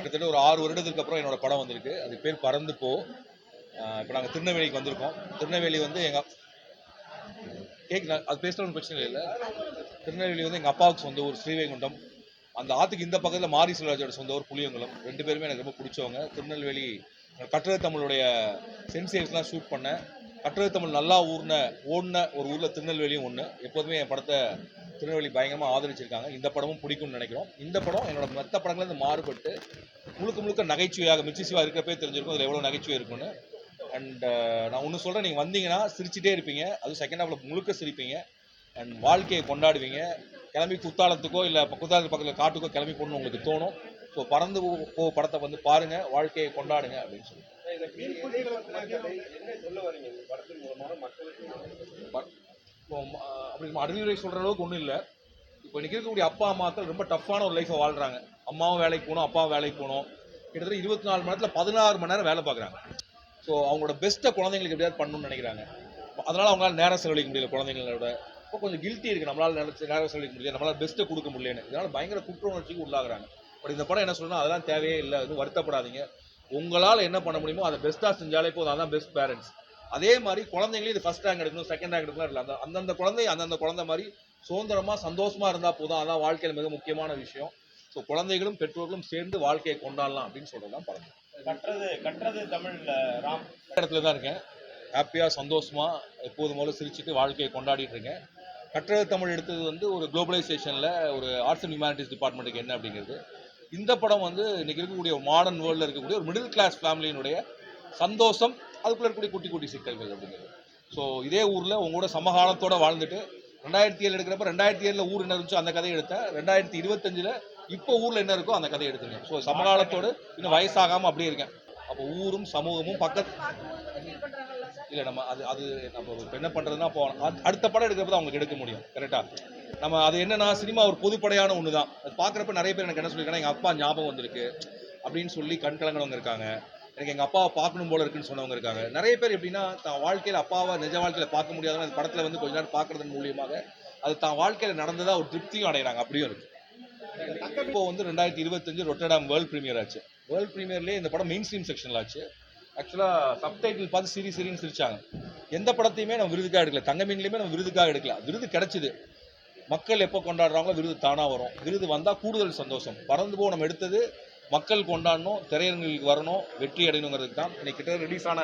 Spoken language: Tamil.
கிட்டத்தட்ட ஒரு 6 வருடத்துக்கு அப்புறம் என்னோட படம் வந்திருக்கு. அது பேர் பறந்து போ. இப்போ நாங்கள் திருநெல்வேலிக்கு வந்திருக்கோம். திருநெல்வேலி வந்து அது பேசுகிற பிரச்சனை இல்லை. திருநெல்வேலி வந்து எங்கள் அப்பாவுக்கு சொந்த ஊர் ஸ்ரீவைகுண்டம். அந்த ஆற்றுக்கு இந்த பக்கத்தில் மாரி செல்வராஜோட சொந்த ஊர் புளியங்குளம். 2 பேருமே எனக்கு ரொம்ப பிடிச்சவங்க. திருநெல்வேலி கட்டுரை தமிழுடைய சென்சேஷன்லாம் ஷூட் பண்ணேன். கட்டுரை தமிழ் நல்லா ஓடின ஒரு ஊரில் திருநெல்வேலியும் ஒன்று. எப்போதுமே என் படத்தை திருநெல்வேலி பயங்கரமாக ஆதரிச்சிருக்காங்க. இந்த படமும் பிடிக்கும்னு நினைக்கிறோம். இந்த படம் என்னோட மற்ற படங்கள்லேருந்து மாறுபட்டு முழுக்க நகைச்சுவையாக மிச்சி சிவா இருக்கிறப்பே தெரிஞ்சிருக்கும் அதில் எவ்வளோ நகைச்சுவை இருக்குன்னு. அண்ட் நான் ஒன்று சொல்கிறேன், நீங்கள் வந்தீங்கன்னா சிரிச்சிட்டே இருப்பீங்க. அதுவும் செகண்ட் ஹாஃபில் முழுக்க சிரிப்பீங்க. அண்ட் வாழ்க்கையை கொண்டாடுவீங்க. கிளம்பி குத்தாலத்துக்கோ இல்லை குத்தாலத்து பக்கத்தில் காட்டுக்கோ கிளம்பி போகணுன்னு உங்களுக்கு தோணும். ஸோ பறந்து போ படத்தை வந்து பாருங்கள், வாழ்க்கையை கொண்டாடுங்க அப்படின்னு சொல்லி. அப்படி அறிவுரை சொல்கிற அளவுக்கு ஒன்றும் இல்லை. இப்போ இன்றைக்கி இருக்கக்கூடிய அப்பா அம்மாக்கள் ரொம்ப டஃப்பான ஒரு லைஃப்பை வாழ்கிறாங்க. அம்மாவும் வேலைக்கு போகணும், அப்பாவும் வேலைக்கு போகணும். கிட்டத்தட்ட 24 மணி நேரத்தில் 16 மணி நேரம் வேலை பார்க்குறாங்க. ஸோ அவங்களோட பெஸ்ட்டை குழந்தைங்களுக்கு எப்படியாவது பண்ணணும்னு நினைக்கிறாங்க. அதனால் அவங்களால நேரம் செலவழிக்க முடியல குழந்தைங்களோட. இப்போ கொஞ்சம் கில்ட்டி இருக்குது, நம்மளால் நேரம் செலவழிக்க முடியல, நம்மளால் பெஸ்ட்டை கொடுக்க முடியலன்னு. இதனால் பயங்கர குற்ற உணர்ச்சிக்கு உள்ளாகிறாங்க. பட் இந்த படம் என்ன சொல்லணும், அதெல்லாம் தேவையே இல்லை, எதுவும் வருத்தப்படாதீங்க. உங்களால் என்ன பண்ண முடியுமோ அதை பெஸ்ட்டாக செஞ்சாலே போதும். அதான் பெஸ்ட் பேரண்ட்ஸ். அதே மாதிரி குழந்தைங்களே இது ஃபர்ஸ்ட் ரேங்க் எடுக்கணும், செகண்ட் ரேங்க் எடுக்கணும் இல்லை. அந்தந்த குழந்தை மாதிரி சுதந்திரமாக சந்தோஷமாக இருந்தால் போதும். அதான் வாழ்க்கையில் மிக முக்கியமான விஷயம். ஸோ குழந்தைகளும் பெற்றோர்களும் சேர்ந்து வாழ்க்கையை கொண்டாடலாம் அப்படின்னு சொல்கிறது தான் படம். கட்டுறது தமிழில் ராம் இடத்துல தான் இருக்கேன். ஹாப்பியாக சந்தோஷமாக எப்போதும் போல சிரிச்சுட்டு வாழ்க்கையை கொண்டாடிட்டு இருக்கேன். கட்டுறது தமிழ் எடுத்தது வந்து ஒரு குளோபலைசேஷனில் ஒரு ஆர்ட்ஸ் அண்ட் ஹியூமனிட்டிஸ் டிபார்ட்மெண்ட்டுக்கு என்ன அப்படிங்கிறது. இந்த படம் வந்து இன்றைக்கி இருக்கக்கூடிய மாடர்ன் வேர்ல்டில் இருக்கக்கூடிய ஒரு மிடில் கிளாஸ் ஃபேமிலியினுடைய சந்தோஷம், அதுக்குள்ளே இருக்கக்கூடிய குட்டி சிக்கல்கள் அப்படிங்கிறது. ஸோ இதே ஊரில் உங்களோட சமகாலத்தோடு வாழ்ந்துட்டு 2007 எடுக்கிறப்ப 2007 ஊர் என்ன இருந்துச்சோ அந்த கதையை எடுத்தேன். 2025 இப்போ ஊரில் என்ன இருக்கோ அந்த கதையை எடுத்துங்க. ஸோ சமகாலத்தோடு இன்னும் வயசாகாமல் அப்படியே இருக்கேன். அப்போ ஊரும் சமூகமும் இல்லை நம்ம நம்ம என்ன பண்ணுறதுன்னா இப்போ அடுத்த படம் எடுக்கிறப்ப தான் அவங்களுக்கு எடுக்க முடியும். கரெக்டாக நம்ம அது என்னன்னா, சினிமா ஒரு பொதுப்படையான ஒன்று தான். அது பார்க்குறப்ப நிறைய பேர் எனக்கு என்ன சொல்லியிருக்காங்கன்னா, எங்கள் அப்பா ஞாபகம் வந்திருக்கு அப்படின்னு சொல்லி கண்கலங்கினவங்க இருக்காங்க. எனக்கு எங்கள் அப்பாவை பார்க்கணும் போல இருக்குன்னு சொன்னவங்க இருக்காங்க. நிறைய பேர் எப்படின்னா, தான் வாழ்க்கையில் அப்பாவை நிஜ வாழ்க்கையில் பார்க்க முடியாதவங்க அந்த படத்தில் வந்து கொஞ்ச நேரம் பார்க்குறதன் மூலியமாக அது தான் வாழ்க்கையில் நடந்ததாக ஒரு திருப்தியும் அடைகிறாங்க. அப்படியும் இருக்குது. இப்போ வந்து 2025 ரொட்டர்டாம் வேர்ல்ட் ப்ரீமியர் ஆச்சு. வேர்ல்ட் ப்ரீமியர்லேயே இந்த படம் மெயின் ஸ்ட்ரீம் செக்ஷனில் ஆச்சு. ஆக்சுவலாக சப்டைட்டில் பார்த்து சிரின்னு சிரிச்சாங்க. எந்த படத்தையுமே நம்ம விருதுக்காக எடுக்கல, தங்கமீன்லையுமே நம்ம விருதுக்காக எடுக்கல. விருது கிடைச்சிது. மக்கள் எப்போ கொண்டாடுறாங்களோ விருது தானாக வரும். விருது வந்தால் கூடுதல் சந்தோஷம். பறந்து போ நம்ம எடுத்தது மக்கள் கொண்டாடணும், திரையரங்குகளுக்கு வரணும், வெற்றி அடையணுங்கிறதுக்கு தான். இன்னைக்கு கிட்ட ரிலீஸ் ஆன